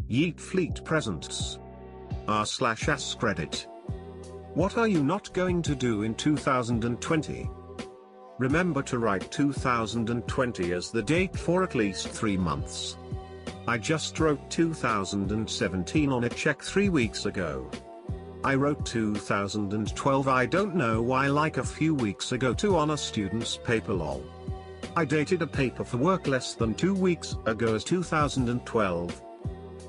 Yeet Fleet presents r/AskReddit. What are you not going to do in 2020? Remember to write 2020 as the date for at least 3 months. I just wrote 2017 on a check 3 weeks ago. I wrote 2012 I don't know why like a few weeks ago too on a student's paper lol. I dated a paper for work less than 2 weeks ago as 2012.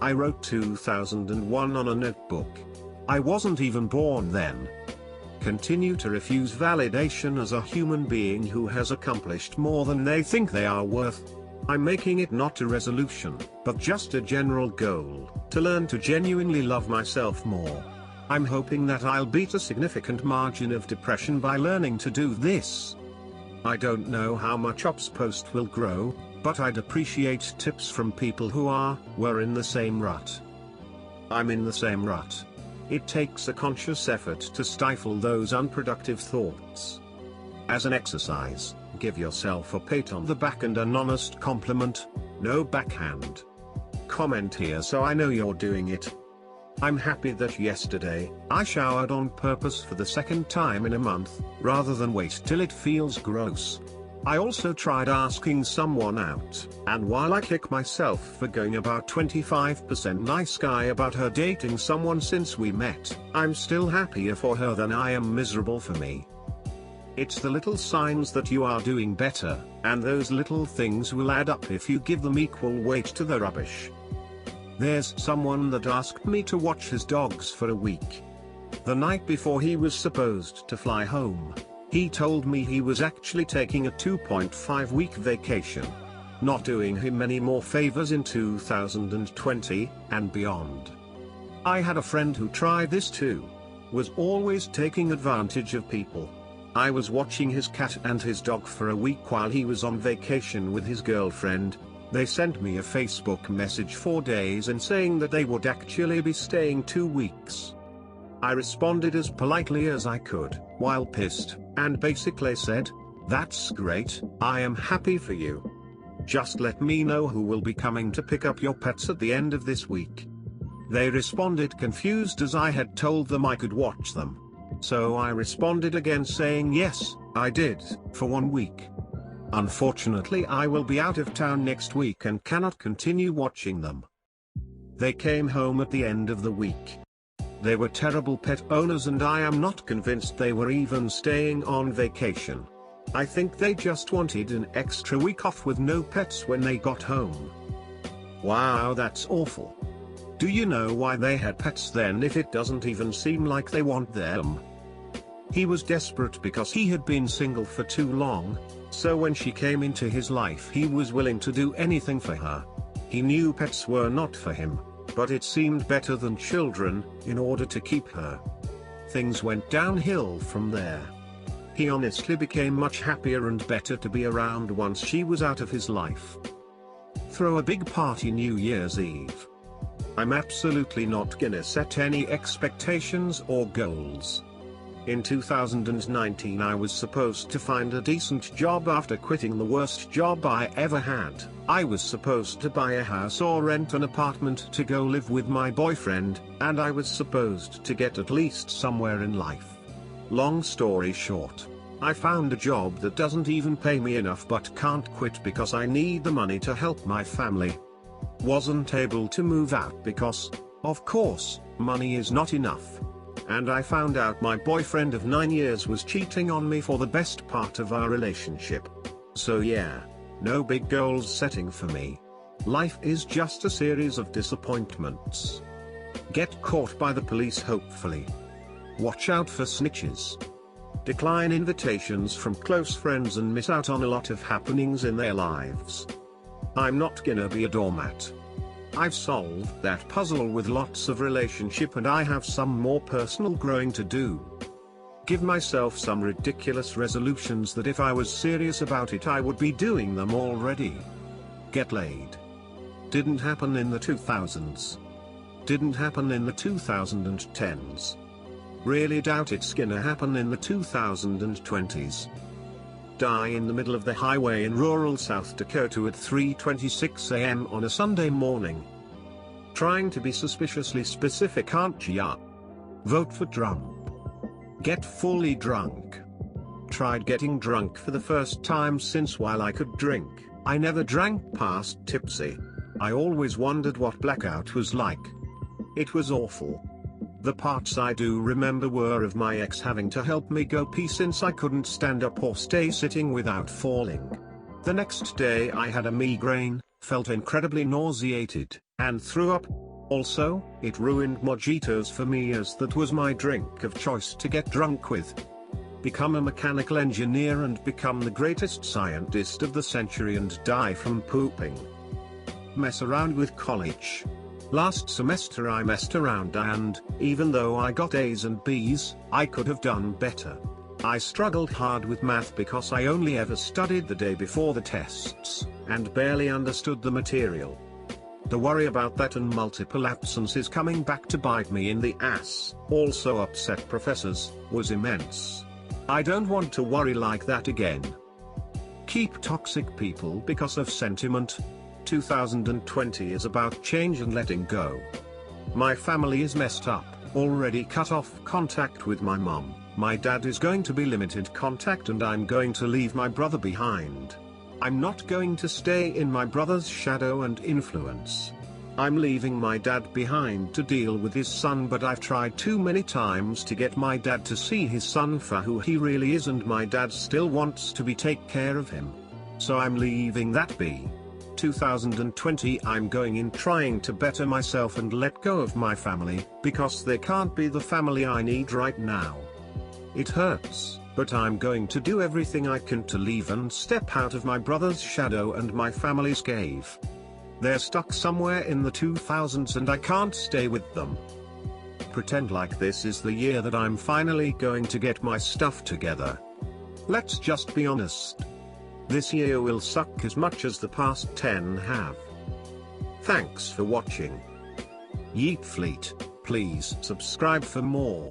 I wrote 2001 on a notebook. I wasn't even born then. Continue to refuse validation as a human being who has accomplished more than they think they are worth. I'm making it not a resolution, but just a general goal, to learn to genuinely love myself more. I'm hoping that I'll beat a significant margin of depression by learning to do this. I don't know how much Ops Post will grow, but I'd appreciate tips from people who were in the same rut. I'm in the same rut. It takes a conscious effort to stifle those unproductive thoughts. As an exercise, give yourself a pat on the back and an honest compliment, no backhand. Comment here so I know you're doing it. I'm happy that yesterday, I showered on purpose for the second time in a month, rather than wait till it feels gross. I also tried asking someone out, and while I kick myself for going about 25% nice guy about her dating someone since we met, I'm still happier for her than I am miserable for me. It's the little signs that you are doing better, and those little things will add up if you give them equal weight to the rubbish. There's someone that asked me to watch his dogs for a week. The night before he was supposed to fly home, he told me he was actually taking a 2.5-week vacation. Not doing him any more favors in 2020, and beyond. I had a friend who tried this too. Was always taking advantage of people. I was watching his cat and his dog for a week while he was on vacation with his girlfriend. They sent me a Facebook message 4 days and saying that they would actually be staying 2 weeks. I responded as politely as I could, while pissed, and basically said, "That's great, I am happy for you. Just let me know who will be coming to pick up your pets at the end of this week." They responded confused as I had told them I could watch them. So I responded again saying yes, I did, for 1 week. Unfortunately I will be out of town next week and cannot continue watching them. They came home at the end of the week. They were terrible pet owners and I am not convinced they were even staying on vacation. I think they just wanted an extra week off with no pets when they got home. Wow, that's awful. Do you know why they had pets then if it doesn't even seem like they want them? He was desperate because he had been single for too long, so when she came into his life he was willing to do anything for her. He knew pets were not for him, but it seemed better than children, in order to keep her. Things went downhill from there. He honestly became much happier and better to be around once she was out of his life. Throw a big party New Year's Eve. I'm absolutely not gonna set any expectations or goals. In 2019 I was supposed to find a decent job after quitting the worst job I ever had. I was supposed to buy a house or rent an apartment to go live with my boyfriend, and I was supposed to get at least somewhere in life. Long story short, I found a job that doesn't even pay me enough but can't quit because I need the money to help my family. Wasn't able to move out because, of course, money is not enough. And I found out my boyfriend of 9 years was cheating on me for the best part of our relationship. So yeah, no big goals setting for me. Life is just a series of disappointments. Get caught by the police hopefully. Watch out for snitches. Decline invitations from close friends and miss out on a lot of happenings in their lives. I'm not gonna be a doormat. I've solved that puzzle with lots of relationship and I have some more personal growing to do. Give myself some ridiculous resolutions that if I was serious about it I would be doing them already. Get laid. Didn't happen in the 2000s. Didn't happen in the 2010s. Really doubt it's gonna happen in the 2020s. Die in the middle of the highway in rural South Dakota at 3:26 a.m. on a Sunday morning. trying to be suspiciously specific, aren't ya? Vote for Trump. Get fully drunk. Tried getting drunk for the first time since while I could drink. I never drank past tipsy. I always wondered what blackout was like. It was awful. The parts I do remember were of my ex having to help me go pee since I couldn't stand up or stay sitting without falling. The next day I had a migraine, felt incredibly nauseated, and threw up. Also, it ruined mojitos for me as that was my drink of choice to get drunk with. Become a mechanical engineer and become the greatest scientist of the century and die from pooping. Mess around with college. Last semester I messed around and, even though I got A's and B's, I could have done better. I struggled hard with math because I only ever studied the day before the tests, and barely understood the material. The worry about that and multiple absences coming back to bite me in the ass, also upset professors, was immense. I don't want to worry like that again. Keep toxic people because of sentiment. 2020 is about change and letting go. My family is messed up, already cut off contact with my mom, my dad is going to be limited contact, and I'm going to leave my brother behind. I'm not going to stay in my brother's shadow and influence. I'm leaving my dad behind to deal with his son, but I've tried too many times to get my dad to see his son for who he really is, and my dad still wants to take care of him. So I'm leaving that be. 2020 I'm going in trying to better myself and let go of my family, because they can't be the family I need right now. It hurts, but I'm going to do everything I can to leave and step out of my brother's shadow and my family's cave. They're stuck somewhere in the 2000s and I can't stay with them. Pretend like this is the year that I'm finally going to get my stuff together. Let's just be honest. This year will suck as much as the past 10 have. Thanks for watching. Yeet Fleet, please subscribe for more.